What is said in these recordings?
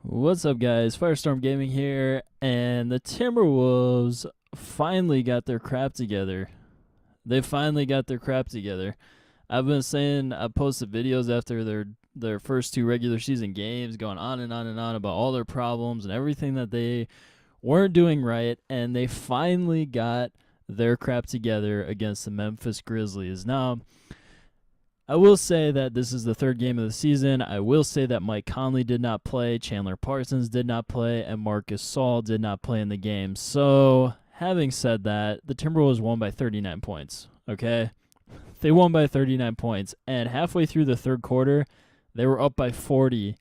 What's up, guys? Firestorm Gaming here, and the Timberwolves finally got their crap together. They finally got their crap together. I've been saying I posted videos after their first two regular season games, going on and on and on about all their problems and everything that they weren't doing right, and they finally got their crap together against the Memphis Grizzlies. Now, I will say that this is the third game of the season. I will say that Mike Conley did not play, Chandler Parsons did not play, and Marc Gasol did not play in the game. So, having said that, the Timberwolves won by 39 points, okay? They won by 39 points, and halfway through the third quarter, they were up by 40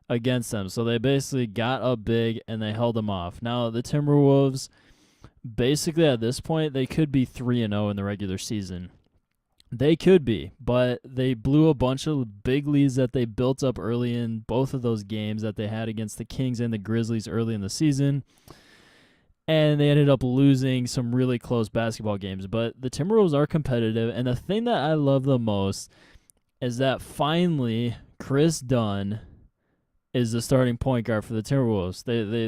against them. So, they basically got up big, and they held them off. Now, the Timberwolves, basically at this point, they could be 3-0 in the regular season. They could be, but they blew a bunch of big leads that they built up early in both of those games that they had against the Kings and the Grizzlies early in the season. And they ended up losing some really close basketball games. But the Timberwolves are competitive, and the thing that I love the most is that finally Kris Dunn is the starting point guard for the Timberwolves.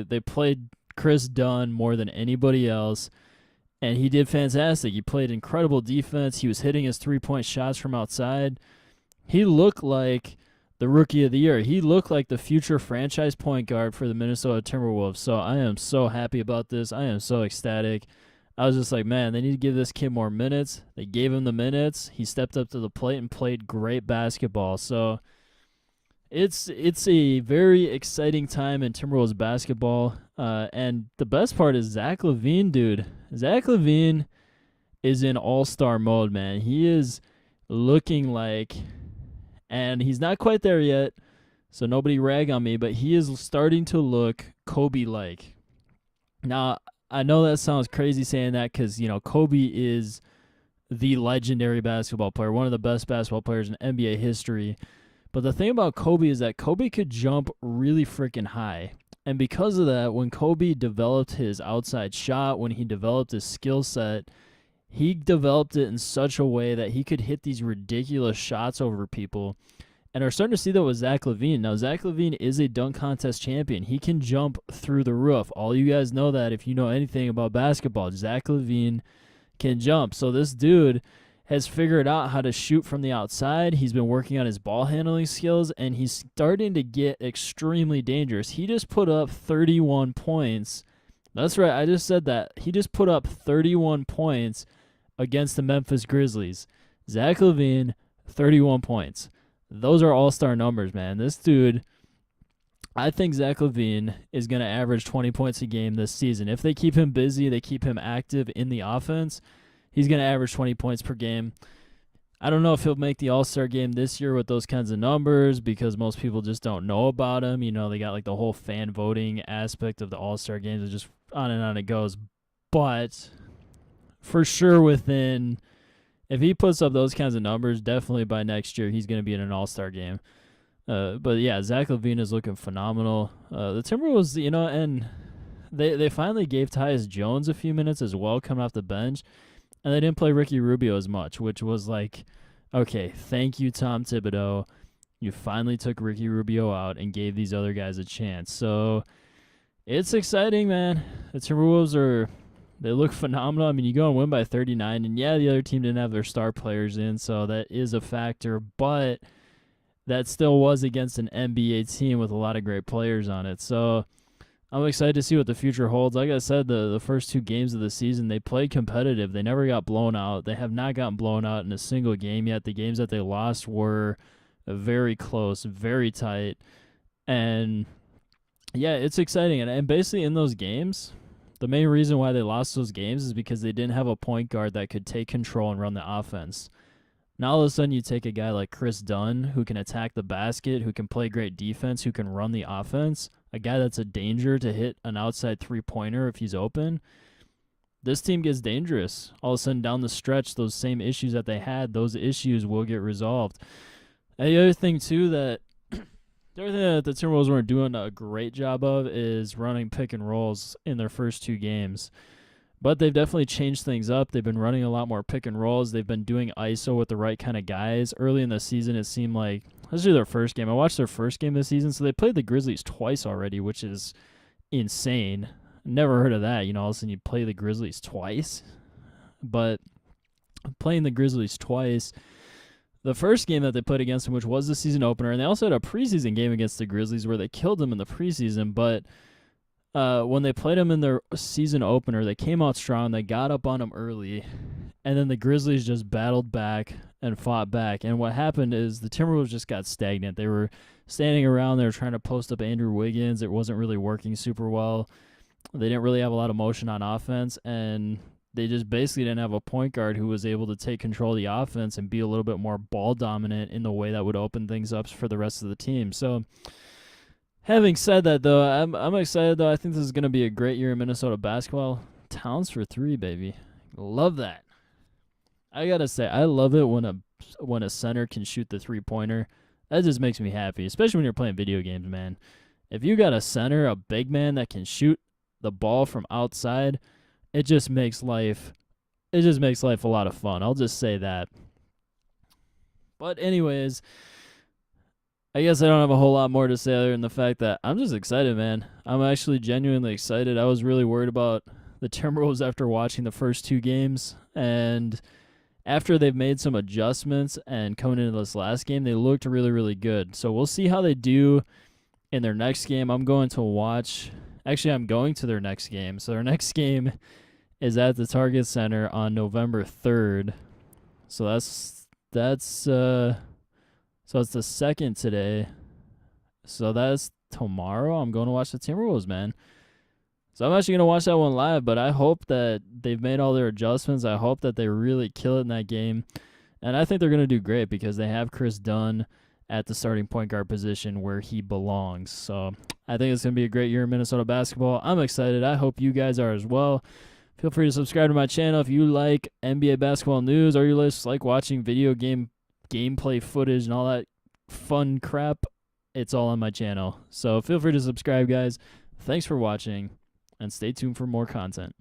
They played Kris Dunn more than anybody else. And he did fantastic. He played incredible defense. He was hitting his three-point shots from outside. He looked like the rookie of the year. He looked like the future franchise point guard for the Minnesota Timberwolves. So I am so happy about this. I am so ecstatic. I was just like, man, they need to give this kid more minutes. They gave him the minutes. He stepped up to the plate and played great basketball. So it's a very exciting time in Timberwolves basketball. And the best part is Zach Lavine, dude. Zach Lavine is in all-star mode, man. He is looking like, and he's not quite there yet, so nobody rag on me, but he is starting to look Kobe-like. Now, I know that sounds crazy saying that because, Kobe is the legendary basketball player, one of the best basketball players in NBA history. But the thing about Kobe is that Kobe could jump really freaking high. And because of that, when Kobe developed his outside shot, when he developed his skill set, he developed it in such a way that he could hit these ridiculous shots over people. And we're starting to see that with Zach Lavine. Now, Zach Lavine is a dunk contest champion. He can jump through the roof. All you guys know that if you know anything about basketball. Zach Lavine can jump. So this dude has figured out how to shoot from the outside. He's been working on his ball handling skills, and he's starting to get extremely dangerous. He just put up 31 points. That's right, I just said that. He just put up 31 points against the Memphis Grizzlies. Zach Lavine, 31 points. Those are all-star numbers, man. This dude, I think Zach Lavine is going to average 20 points a game this season. If they keep him busy, they keep him active in the offense, he's going to average 20 points per game. I don't know if he'll make the All-Star game this year with those kinds of numbers because most people just don't know about him. They got like the whole fan voting aspect of the All-Star games. It's just on and on it goes. But for sure if he puts up those kinds of numbers, definitely by next year he's going to be in an All-Star game. But yeah, Zach Lavine is looking phenomenal. The Timberwolves, and they finally gave Tyus Jones a few minutes as well coming off the bench. And they didn't play Ricky Rubio as much, which was like, okay, thank you, Tom Thibodeau. You finally took Ricky Rubio out and gave these other guys a chance. So it's exciting, man. The Timberwolves they look phenomenal. I mean, you go and win by 39, and yeah, the other team didn't have their star players in, so that is a factor. But that still was against an NBA team with a lot of great players on it. So I'm excited to see what the future holds. Like I said, the first two games of the season, they played competitive. They never got blown out. They have not gotten blown out in a single game yet. The games that they lost were very close, very tight. And, yeah, it's exciting. And basically in those games, the main reason why they lost those games is because they didn't have a point guard that could take control and run the offense. Now all of a sudden you take a guy like Kris Dunn who can attack the basket, who can play great defense, who can run the offense, a guy that's a danger to hit an outside three-pointer if he's open. This team gets dangerous. All of a sudden down the stretch, those same issues that they had, those issues will get resolved. And the other thing, too, that the Timberwolves weren't doing a great job of is running pick and rolls in their first two games. But they've definitely changed things up. They've been running a lot more pick and rolls. They've been doing ISO with the right kind of guys. Early in the season, it seemed like especially their first game. I watched their first game this season, so they played the Grizzlies twice already, which is insane. Never heard of that. All of a sudden you play the Grizzlies twice. But playing the Grizzlies twice, the first game that they played against them, which was the season opener, and they also had a preseason game against the Grizzlies where they killed them in the preseason, but when they played them in their season opener, they came out strong, they got up on them early, and then the Grizzlies just battled back and fought back. And what happened is the Timberwolves just got stagnant. They were standing around, they were trying to post up Andrew Wiggins. It wasn't really working super well. They didn't really have a lot of motion on offense, and they just basically didn't have a point guard who was able to take control of the offense and be a little bit more ball dominant in the way that would open things up for the rest of the team. So having said that, though, I'm excited, though. I think this is going to be a great year in Minnesota basketball. Towns for three, baby. Love that. I got to say, I love it when a center can shoot the three-pointer. That just makes me happy, especially when you're playing video games, man. If you got a center, a big man that can shoot the ball from outside, it just makes life a lot of fun. I'll just say that. But anyways, I guess I don't have a whole lot more to say other than the fact that I'm just excited, man. I'm actually genuinely excited. I was really worried about the Timberwolves after watching the first two games, and after they've made some adjustments and coming into this last game, they looked really, really good. So we'll see how they do in their next game. I'm going to their next game. So their next game is at the Target Center on November 3rd. So it's the 2nd today. So that's tomorrow. I'm going to watch the Timberwolves, man. So I'm actually going to watch that one live, but I hope that they've made all their adjustments. I hope that they really kill it in that game. And I think they're going to do great because they have Kris Dunn at the starting point guard position where he belongs. So I think it's going to be a great year in Minnesota basketball. I'm excited. I hope you guys are as well. Feel free to subscribe to my channel if you like NBA basketball news or you just like watching video game gameplay footage and all that fun crap. It's all on my channel. So feel free to subscribe, guys. Thanks for watching, and stay tuned for more content.